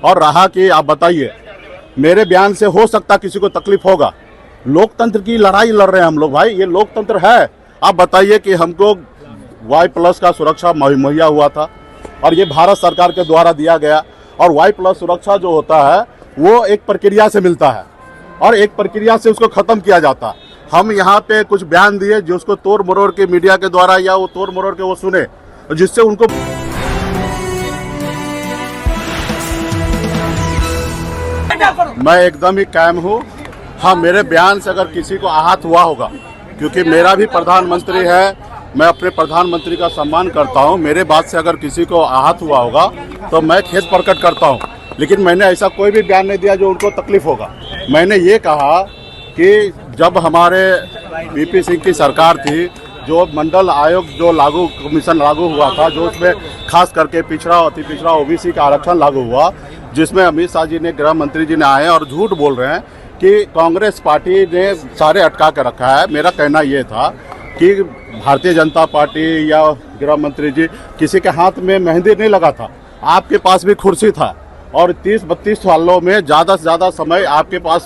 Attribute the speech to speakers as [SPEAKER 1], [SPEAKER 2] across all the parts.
[SPEAKER 1] और रहा कि आप बताइए, मेरे बयान से हो सकता किसी को तकलीफ होगा। लोकतंत्र की लड़ाई लड़ रहे हैं हम लोग भाई, ये लोकतंत्र है। आप बताइए कि हमको Y+ का सुरक्षा मुहैया हुआ था और ये भारत सरकार के द्वारा दिया गया। और Y+ सुरक्षा जो होता है वो एक प्रक्रिया से मिलता है और एक प्रक्रिया से उसको ख़त्म किया जाता है। हम यहाँ पे कुछ बयान दिए जो उसको तोड़ मरोड़ के मीडिया के द्वारा या वो तोड़ मरोड़ के वो सुने, जिससे उनको मैं एकदम ही कायम हूँ। हाँ, मेरे बयान से अगर किसी को आहत हुआ होगा, क्योंकि मेरा भी प्रधानमंत्री है, मैं अपने प्रधानमंत्री का सम्मान करता हूँ, मेरे बात से अगर किसी को आहत हुआ होगा तो मैं खेद प्रकट करता हूँ। लेकिन मैंने ऐसा कोई भी बयान नहीं दिया जो उनको तकलीफ होगा। मैंने ये कहा कि जब हमारे VP सिंह की सरकार थी, जो मंडल आयोग जो कमीशन लागू हुआ था, जो उसमें खास करके पिछड़ा अति पिछड़ा OBC का आरक्षण लागू हुआ, जिसमें अमित शाह जी ने, गृह मंत्री जी ने आए और झूठ बोल रहे हैं कि कांग्रेस पार्टी ने सारे अटका के रखा है। मेरा कहना ये था कि भारतीय जनता पार्टी या गृह मंत्री जी, किसी के हाथ में मेहंदी नहीं लगा था। आपके पास भी कुर्सी था और 30-32 सालों में ज़्यादा से ज़्यादा समय आपके पास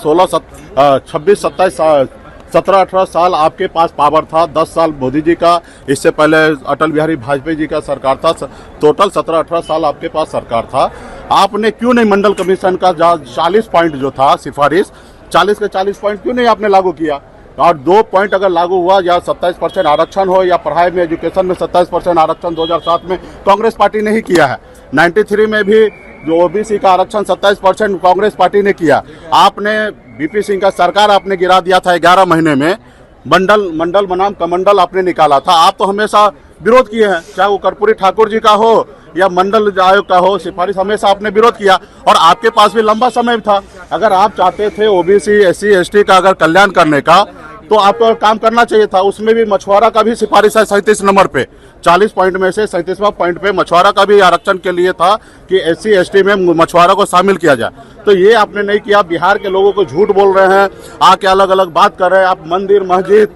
[SPEAKER 1] 17-18 साल आपके पास पावर था। 10 साल मोदी जी का, इससे पहले अटल बिहारी वाजपेयी जी का सरकार था। टोटल 17-18 साल आपके पास सरकार था। आपने क्यों नहीं मंडल कमीशन का 40 पॉइंट जो था सिफारिश, 40 के 40 पॉइंट क्यों नहीं आपने लागू किया? और 2 पॉइंट अगर लागू हुआ, या 27% आरक्षण हो या पढ़ाई में, एजुकेशन में 27% आरक्षण 2007 में कांग्रेस पार्टी ने ही किया है। 93 में भी जो OBC का आरक्षण 27% कांग्रेस पार्टी ने किया। आपने VP सिंह का सरकार आपने गिरा दिया था 11 महीने में। मंडल बनाम कमंडल आपने निकाला था। आप तो हमेशा विरोध किए हैं, चाहे वो कर्पूरी ठाकुर जी का हो या मंडल आयोग का हो, सिफारिश हमेशा आपने विरोध किया। और आपके पास भी लंबा समय था। अगर आप चाहते थे OBC SC ST का अगर कल्याण करने का, तो आपको काम करना चाहिए था। उसमें भी मछुआरा का भी सिफारिश है 37 नंबर पे, 40 पॉइंट में से 37वां पॉइंट पे मछुआरा का भी आरक्षण के लिए था कि SC ST में मछुआरा को शामिल किया जाए। तो ये आपने नहीं किया। बिहार के लोगों को झूठ बोल रहे हैं, आके अलग अलग बात कर रहे हैं। आप मंदिर मस्जिद,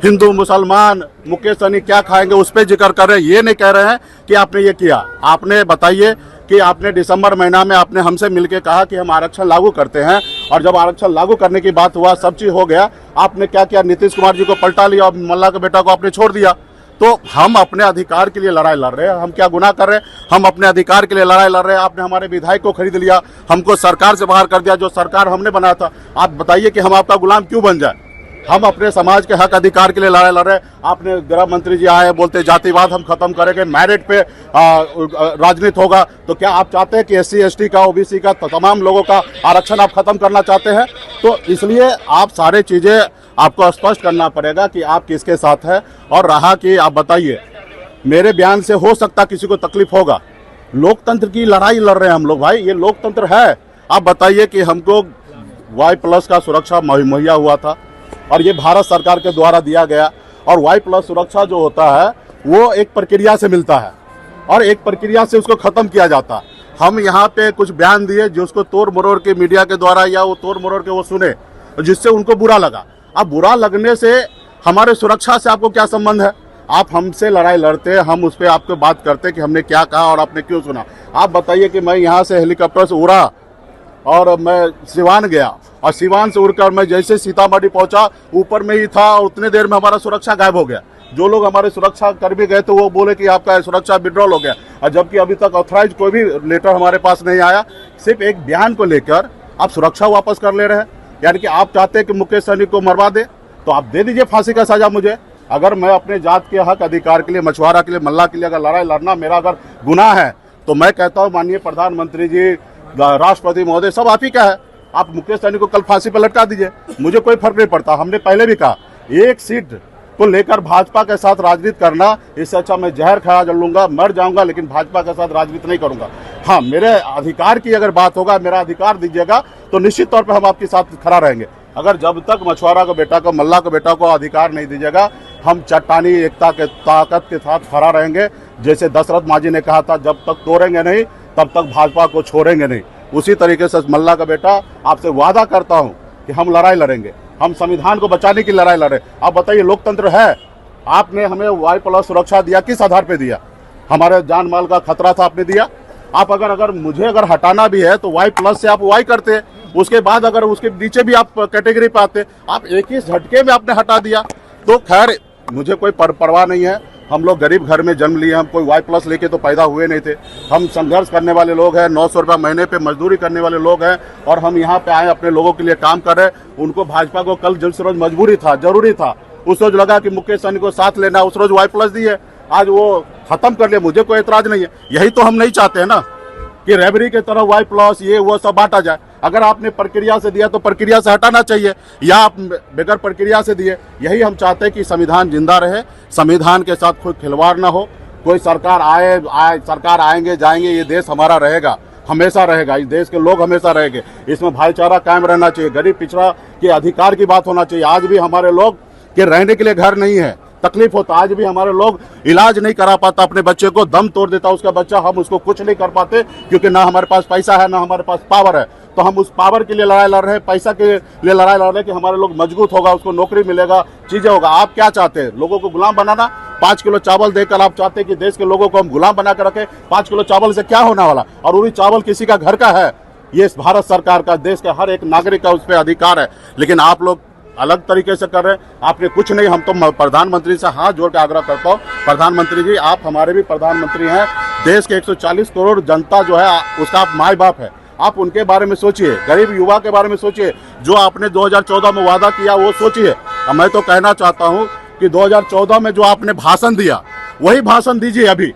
[SPEAKER 1] हिंदू मुसलमान, मुकेश सहनी क्या खाएंगे उस पर जिक्र कर रहे हैं। ये नहीं कह रहे हैं कि आपने ये किया। आपने बताइए कि आपने दिसंबर महीना में आपने हमसे मिलके कहा कि हम आरक्षण लागू करते हैं, और जब आरक्षण लागू करने की बात हुआ, सब चीज हो गया, आपने क्या किया? नीतीश कुमार जी को पलटा लिया और मल्ला के बेटा को आपने छोड़ दिया। तो हम अपने अधिकार के लिए लड़ाई लड़ रहे हैं। हम क्या गुनाह कर रहे हैं? हम अपने अधिकार के लिए लड़ाई लड़ रहे हैं। आपने हमारे विधायक को खरीद लिया, हमको सरकार से बाहर कर दिया, जो सरकार हमने बनाया था। आप बताइए कि हम आपका गुलाम क्यों बन जाए? हम अपने समाज के हक अधिकार के लिए लड़ाई लड़ रहे हैं। आपने गृह मंत्री जी आए, बोलते जातिवाद हम खत्म करेंगे, मेरिट पे राजनीति होगा। तो क्या आप चाहते हैं कि SC ST का, OBC का, तमाम लोगों का आरक्षण आप खत्म करना चाहते हैं? तो इसलिए आप सारे चीजें आपको स्पष्ट करना पड़ेगा कि आप किसके साथ है। और रहा कि आप बताइए, मेरे बयान से हो सकता किसी को तकलीफ होगा। लोकतंत्र की लड़ाई लड़ रहे हैं हम लोग भाई, ये लोकतंत्र है। आप बताइए कि हमको Y+ का सुरक्षा मुहैया हुआ था और ये भारत सरकार के द्वारा दिया गया। और Y+ सुरक्षा जो होता है वो एक प्रक्रिया से मिलता है और एक प्रक्रिया से उसको ख़त्म किया जाता है। हम यहाँ पे कुछ बयान दिए जो उसको तोड़ मरोड़ के मीडिया के द्वारा या वो तोड़ मरोड़ के वो सुने, जिससे उनको बुरा लगा। अब बुरा लगने से हमारे सुरक्षा से आपको क्या संबंध है? आप हमसे लड़ाई लड़ते, हम उस पर आपको बात करते कि हमने क्या कहा और आपने क्यों सुना। आप बताइए कि मैं यहाँ से हेलीकॉप्टर से उड़ा और मैं सिवान गया, और सिवान से उड़कर मैं जैसे सीतामढ़ी पहुंचा, ऊपर में ही था और उतने देर में हमारा सुरक्षा गायब हो गया। जो लोग हमारे सुरक्षा कर्मी गए तो वो बोले कि आपका सुरक्षा विड्रॉल हो गया, और जबकि अभी तक ऑथराइज कोई भी लेटर हमारे पास नहीं आया। सिर्फ एक बयान को लेकर आप सुरक्षा वापस कर ले रहे हैं। यानी कि आप चाहते हैं कि मुकेश सहनी को मरवा दे, तो आप दे दीजिए फांसी का सजा मुझे। अगर मैं अपने जात के हक अधिकार के लिए, मछुआरा के लिए, मल्ला के लिए अगर लड़ाई लड़ना मेरा अगर गुनाह है, तो मैं कहता हूँ माननीय प्रधानमंत्री जी, राष्ट्रपति महोदय, सब आप ही का है। आप मुकेश सहनी को कल फांसी पर लटका दीजिए, मुझे कोई फर्क नहीं पड़ता। हमने पहले भी कहा, एक सीट को लेकर भाजपा के साथ राजनीति करना, इससे अच्छा मैं जहर खा लूंगा, मर जाऊंगा, लेकिन भाजपा के साथ राजनीति नहीं करूंगा। हाँ, मेरे अधिकार की अगर बात होगा, मेरा अधिकार दीजिएगा, तो निश्चित तौर पर हम आपके साथ खड़ा रहेंगे। अगर जब तक मछुआरा को बेटा को, मल्ला को बेटा को अधिकार नहीं दीजिएगा, हम चट्टानी एकता के ताकत के साथ खड़ा रहेंगे। जैसे दशरथ मांझी ने कहा था, जब तक तोड़ेंगे नहीं तब तक भाजपा को छोड़ेंगे नहीं, उसी तरीके से मल्ला का बेटा आपसे वादा करता हूं कि हम लड़ाई लड़ेंगे। हम संविधान को बचाने की लड़ाई लड़े। आप बताइए, लोकतंत्र है। आपने हमें Y+ सुरक्षा दिया, किस आधार पे दिया? हमारे जान माल का खतरा था, आपने दिया। आप अगर मुझे हटाना भी है तो Y+ से आप Y करते, उसके बाद अगर उसके नीचे भी आप कैटेगरी पे आते, आप एक ही झटके में आपने हटा दिया। तो खैर मुझे कोई परवाह नहीं है, हम लोग गरीब घर में जन्म लिए, हम कोई Y+ लेके तो पैदा हुए नहीं थे। हम संघर्ष करने वाले लोग हैं, 900 रुपये महीने पे मजदूरी करने वाले लोग हैं, और हम यहाँ पे आए अपने लोगों के लिए काम कर रहे हैं। उनको भाजपा को कल जिस रोज मजबूरी था, जरूरी था, उस रोज लगा कि मुकेश सहनी को साथ लेना, उस रोज Y+ दिए, आज वो खत्म कर लिया, मुझे कोई एतराज नहीं है। यही तो हम नहीं चाहते हैं ना कि रेबरी के तरह Y+ ये वो सब बांटा जाए। अगर आपने प्रक्रिया से दिया तो प्रक्रिया से हटाना चाहिए, या आप बगैर प्रक्रिया से दिए। यही हम चाहते हैं कि संविधान जिंदा रहे, संविधान के साथ कोई खिलवाड़ ना हो। कोई सरकार आए सरकार आएंगे जाएंगे, ये देश हमारा रहेगा, हमेशा रहेगा, इस देश के लोग हमेशा रहेंगे। इसमें भाईचारा कायम रहना चाहिए, गरीब पिछड़ा के अधिकार की बात होना चाहिए। आज भी हमारे लोग के रहने के लिए घर नहीं है, तकलीफ होता, आज भी हमारे लोग इलाज नहीं करा पाता, अपने बच्चे को दम तोड़ देता उसका बच्चा, हम उसको कुछ नहीं कर पाते क्योंकि ना हमारे पास पैसा है, ना हमारे पास पावर है। तो हम उस पावर के लिए लड़ाई लड़ रहे हैं, पैसा के लिए लड़ाई लड़ रहे हैं कि हमारे लोग मजबूत होगा, उसको नौकरी मिलेगा, चीजें होगा। आप क्या चाहते हैं, लोगों को गुलाम बनाना? 5 किलो चावल देकर आप चाहते हैं कि देश के लोगों को हम गुलाम बना कर रखें? 5 किलो चावल से क्या होने वाला? और वही चावल किसी का घर का है, ये भारत सरकार का, देश का हर एक नागरिक का उस पर अधिकार है। लेकिन आप लोग अलग तरीके से कर रहे हैं, आपने कुछ नहीं। हम तो प्रधानमंत्री से हाथ जोड़ के आग्रह करता हूँ, प्रधानमंत्री जी आप हमारे भी प्रधानमंत्री हैं, देश के 140 करोड़ जनता जो है उसका आप माई बाप है, आप उनके बारे में सोचिए, गरीब युवा के बारे में सोचिए, जो आपने 2014 में वादा किया वो सोचिए। मैं तो कहना चाहता हूँ कि 2014 में जो आपने भाषण दिया वही भाषण दीजिए अभी।